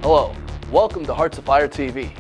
Hello, welcome to Hearts of Fire TV.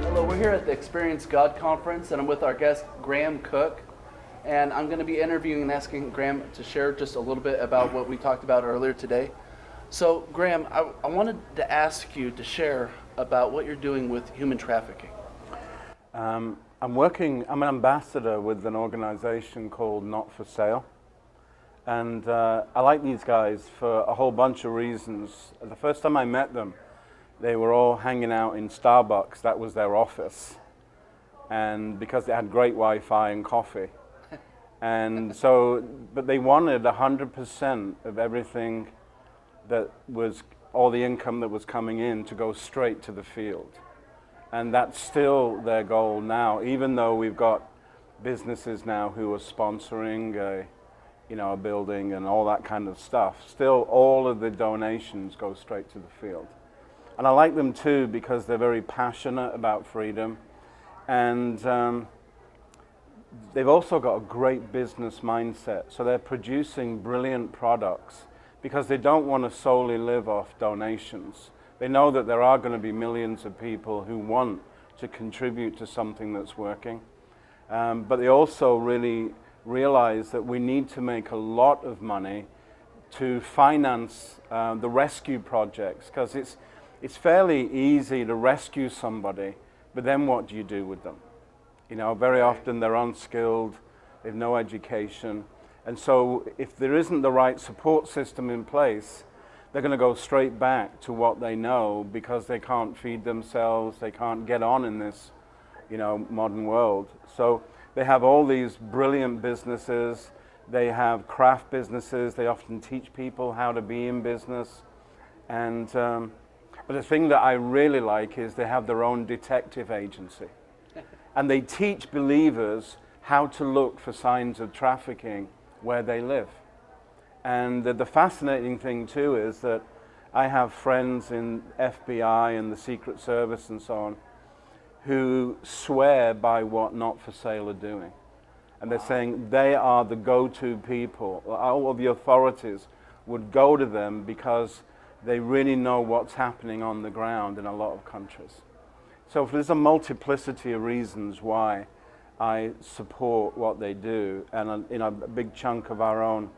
Hello, we're here at the Experience God Conference, and I'm with our guest, Cooke. And I'm going to be interviewing and asking Graham to share just a little bit about what we talked about earlier today. So, Graham, I wanted to ask you to share about what you're doing with human trafficking. I'm an ambassador with an organization called Not For Sale. And I like these guys for a whole bunch of reasons. The first time I met them, they were all hanging out in Starbucks. That was their office. And because they had great Wi-Fi and coffee. And so, but they wanted 100% of everything that was, all the income that was coming in to go straight to the field. And that's still their goal now, even though we've got businesses now who are sponsoring a building and all that kind of stuff. Still, all of the donations go straight to the field. And I like them too because they're very passionate about freedom. And they've also got a great business mindset. So they're producing brilliant products because they don't want to solely live off donations. They know that there are going to be millions of people who want to contribute to something that's working. But they also really realize that we need to make a lot of money to finance the rescue projects, because it's fairly easy to rescue somebody, but then what do you do with them? You know, very often they're unskilled, they have no education, and so if there isn't the right support system in place, they're going to go straight back to what they know because they can't feed themselves, they can't get on in this, modern world. So they have all these brilliant businesses, they have craft businesses, they often teach people how to be in business, and but the thing that I really like is they have their own detective agency. And they teach believers how to look for signs of trafficking where they live. And the fascinating thing too is that I have friends in FBI and the Secret Service and so on who swear by what Not For Sale are doing. And they're saying they are the go-to people. All of the authorities would go to them because they really know what's happening on the ground in a lot of countries. So there's a multiplicity of reasons why I support what they do, and a big chunk of our own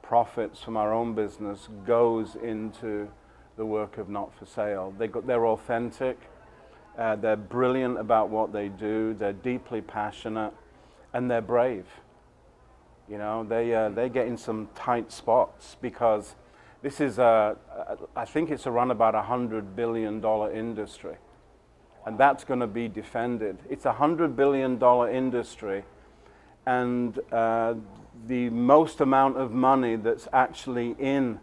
profits from our own business goes into the work of Not For Sale. They're authentic, they're brilliant about what they do, they're deeply passionate, and they're brave. They get in some tight spots because this is I think it's around about $100 billion industry. And that's going to be defended. It's a $100 billion industry, and the most amount of money that's actually in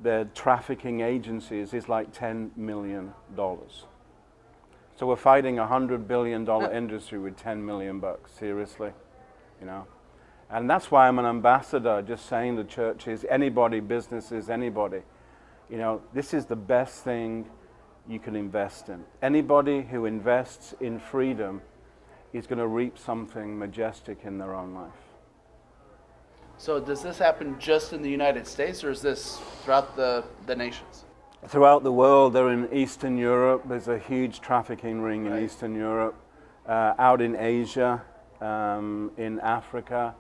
the trafficking agencies is like $10 million. So we're fighting a $100 billion industry with $10 million bucks, seriously, And that's why I'm an ambassador, just saying to churches, anybody, businesses, anybody, this is the best thing you can invest in. Anybody who invests in freedom is going to reap something majestic in their own life. So does this happen just in the United States, or is this throughout the nations? Throughout the world, they're in Eastern Europe. There's a huge trafficking ring in Eastern Europe, out in Asia, in Africa,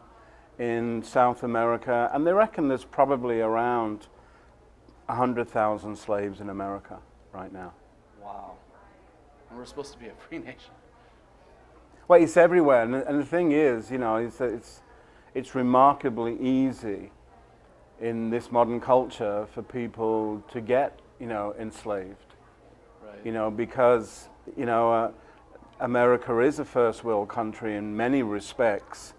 in South America, and they reckon there's probably around 100,000 slaves in America right now. Wow. And we're supposed to be a free nation. Well, it's everywhere, and the thing is, it's remarkably easy in this modern culture for people to get, enslaved. Right. Because, America is a first world country in many respects,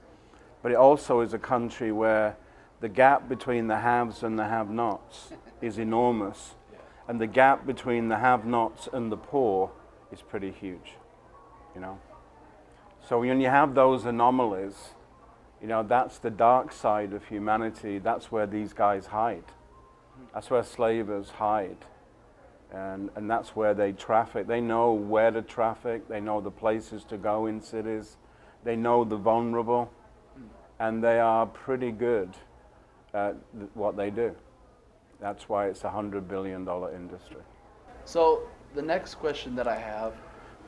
but it also is a country where the gap between the haves and the have-nots is enormous. And the gap between the have-nots and the poor is pretty huge, So when you have those anomalies, You know, that's the dark side of humanity. That's where these guys hide. That's where slavers hide. And that's where they traffic. They know where to traffic. They know the places to go in cities. They know the vulnerable. And they are pretty good at what they do. That's why it's a $100 billion industry. So the next question that I have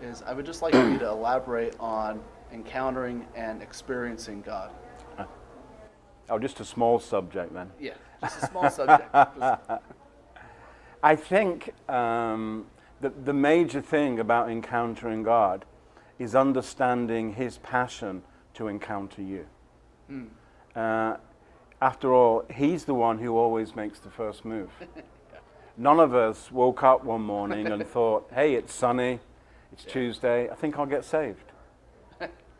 is, I would just like you to elaborate on encountering and experiencing God. Oh, just a small subject then. Yeah, just a small subject. I think the major thing about encountering God is understanding His passion to encounter you. After all, He's the one who always makes the first move. None of us woke up one morning and thought, hey, it's sunny, it's Tuesday, I think I'll get saved.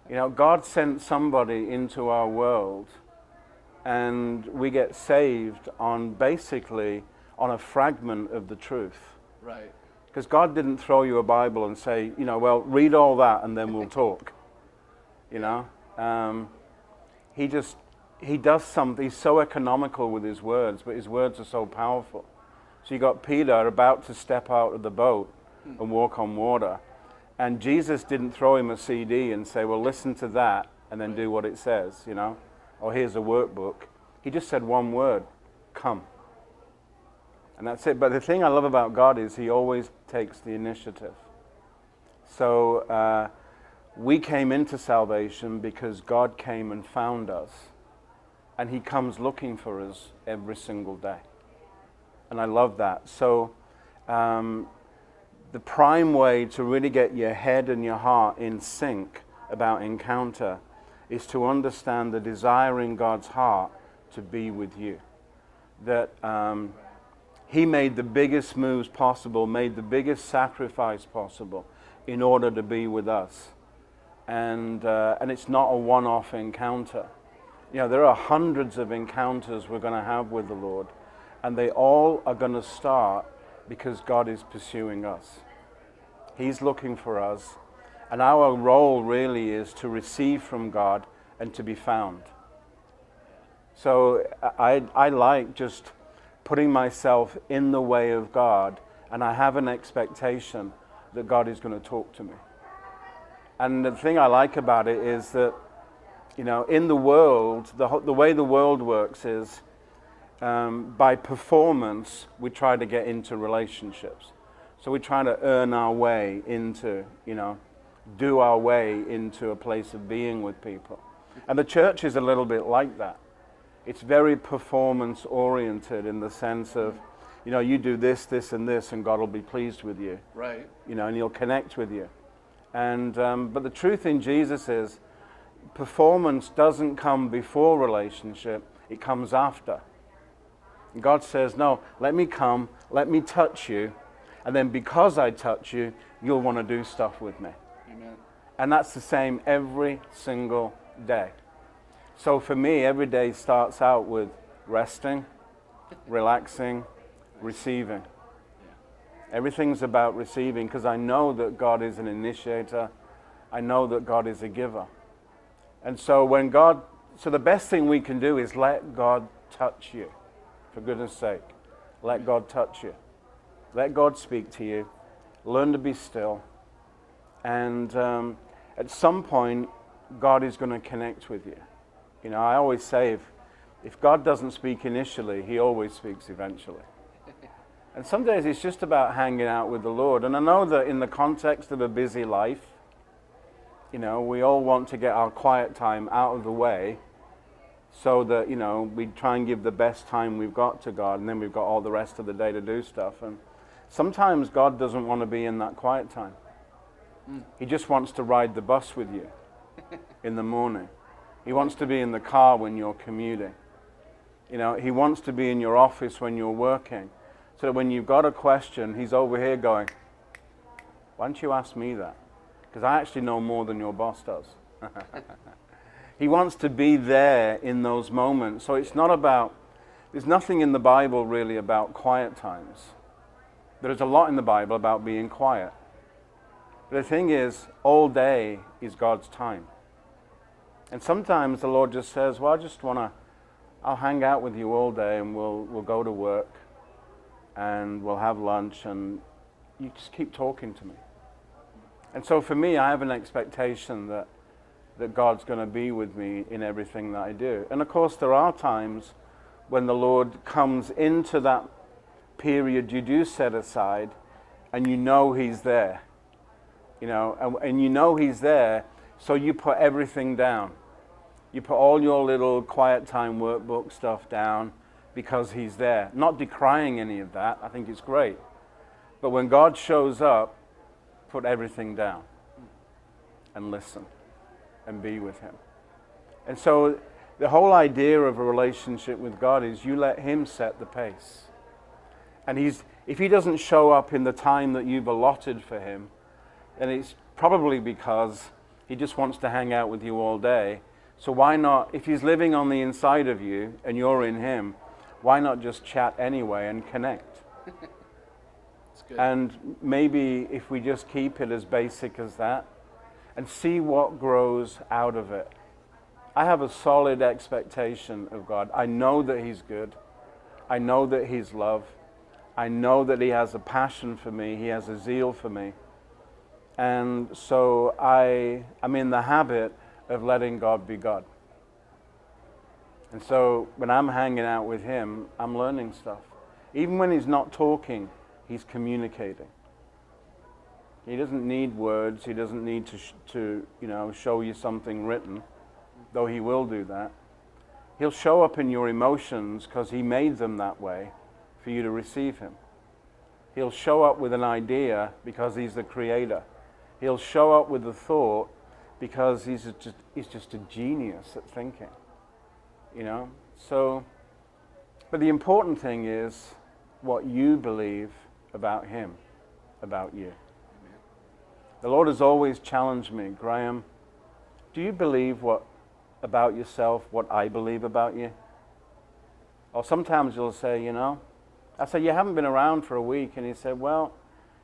You know, God sent somebody into our world, and we get saved on basically on a fragment of the truth. Right. Because God didn't throw you a Bible and say, you know, well, read all that and then we'll talk. You know? He does something. He's so economical with His words, but His words are so powerful. So you got Peter about to step out of the boat and walk on water. And Jesus didn't throw him a CD and say, well, listen to that and then do what it says, you know? Or here's a workbook. He just said one word, come. And that's it. But the thing I love about God is He always takes the initiative. So we came into salvation because God came and found us. And He comes looking for us every single day. And I love that. So the prime way to really get your head and your heart in sync about encounter is to understand the desire in God's heart to be with you. That He made the biggest moves possible, made the biggest sacrifice possible in order to be with us. And it's not a one-off encounter. You know, there are hundreds of encounters we're going to have with the Lord, and they all are going to start because God is pursuing us. He's looking for us, and our role really is to receive from God and to be found. So I like just putting myself in the way of God, and I have an expectation that God is going to talk to me. And the thing I like about it is that, you know, in the world, the way the world works is by performance, we try to get into relationships. So we try to earn our way into, you know, do our way into a place of being with people. And the church is a little bit like that. It's very performance oriented in the sense of, you know, you do this, this, and this, and God will be pleased with you. Right. You know, and He'll connect with you. And but the truth in Jesus is, performance doesn't come before relationship, it comes after. And God says, no, let me come, let me touch you, and then because I touch you, you'll want to do stuff with me. Amen. And that's the same every single day. So for me, every day starts out with resting, relaxing, receiving. Everything's about receiving, because I know that God is an initiator. I know that God is a giver. And so so the best thing we can do is let God touch you. For goodness sake, let God touch you. Let God speak to you. Learn to be still. And at some point, God is going to connect with you. You know, I always say, if God doesn't speak initially, He always speaks eventually. And some days it's just about hanging out with the Lord. And I know that in the context of a busy life, you know, we all want to get our quiet time out of the way so that, you know, we try and give the best time we've got to God, and then we've got all the rest of the day to do stuff. And sometimes God doesn't want to be in that quiet time. He just wants to ride the bus with you in the morning. He wants to be in the car when you're commuting. You know, He wants to be in your office when you're working. So that when you've got a question, He's over here going, why don't you ask me that? Because I actually know more than your boss does. He wants to be there in those moments. So it's not about, there's nothing in the Bible really about quiet times. There's a lot in the Bible about being quiet. But the thing is, all day is God's time. And sometimes the Lord just says, well, I'll hang out with you all day and we'll go to work and we'll have lunch and you just keep talking to me. And so for me, I have an expectation that God's going to be with me in everything that I do. And of course, there are times when the Lord comes into that period you do set aside and you know He's there. You know, and you know He's there, so you put everything down. You put all your little quiet time workbook stuff down because He's there. Not decrying any of that, I think it's great. But when God shows up, put everything down and listen and be with Him. And so the whole idea of a relationship with God is you let Him set the pace. And if He doesn't show up in the time that you've allotted for Him, then it's probably because He just wants to hang out with you all day. So why not, if He's living on the inside of you and you're in Him, why not just chat anyway and connect? That's good. And maybe if we just keep it as basic as that and see what grows out of it. I have a solid expectation of God. I know that He's good. I know that He's love. I know that He has a passion for me. He has a zeal for me. And so I'm in the habit of letting God be God. And so when I'm hanging out with Him, I'm learning stuff. Even when He's not talking, He's communicating. He doesn't need words. He doesn't need to show you something written, though He will do that. He'll show up in your emotions because He made them that way for you to receive Him. He'll show up with an idea because He's the creator. He'll show up with a thought because he's just a genius at thinking, you know. So, but the important thing is what you believe about Him, about you. Amen. The Lord has always challenged me, Graham, do you believe about yourself what I believe about you? Or sometimes you'll say, I say, you haven't been around for a week, and He said, well,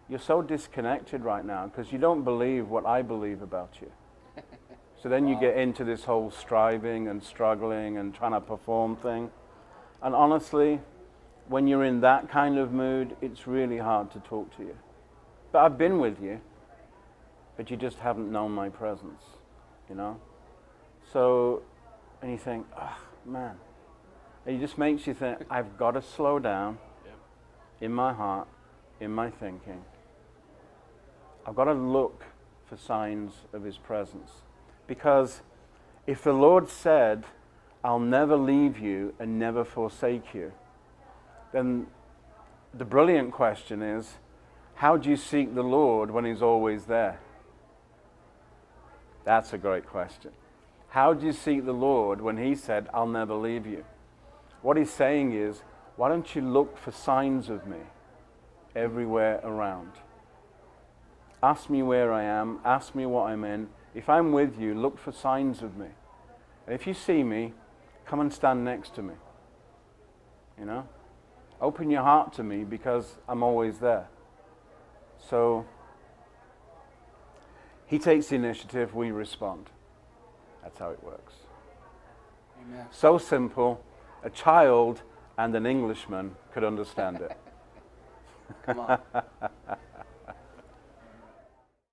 you're so disconnected right now because you don't believe what I believe about you. So then you get into this whole striving and struggling and trying to perform thing. And honestly, when you're in that kind of mood, it's really hard to talk to you. But I've been with you, but you just haven't known my presence, So, and you think, man. And it just makes you think, I've got to slow down in my heart, in my thinking. I've got to look for signs of His presence. Because if the Lord said, I'll never leave you and never forsake you, then the brilliant question is, how do you seek the Lord when He's always there? That's a great question. How do you seek the Lord when He said, I'll never leave you? What He's saying is, why don't you look for signs of me everywhere around? Ask me where I am. Ask me what I'm in. If I'm with you, look for signs of me. And if you see me, come and stand next to me. Open your heart to me because I'm always there. So He takes the initiative, we respond. That's how it works. Amen. So simple, a child and an Englishman could understand it. Come on.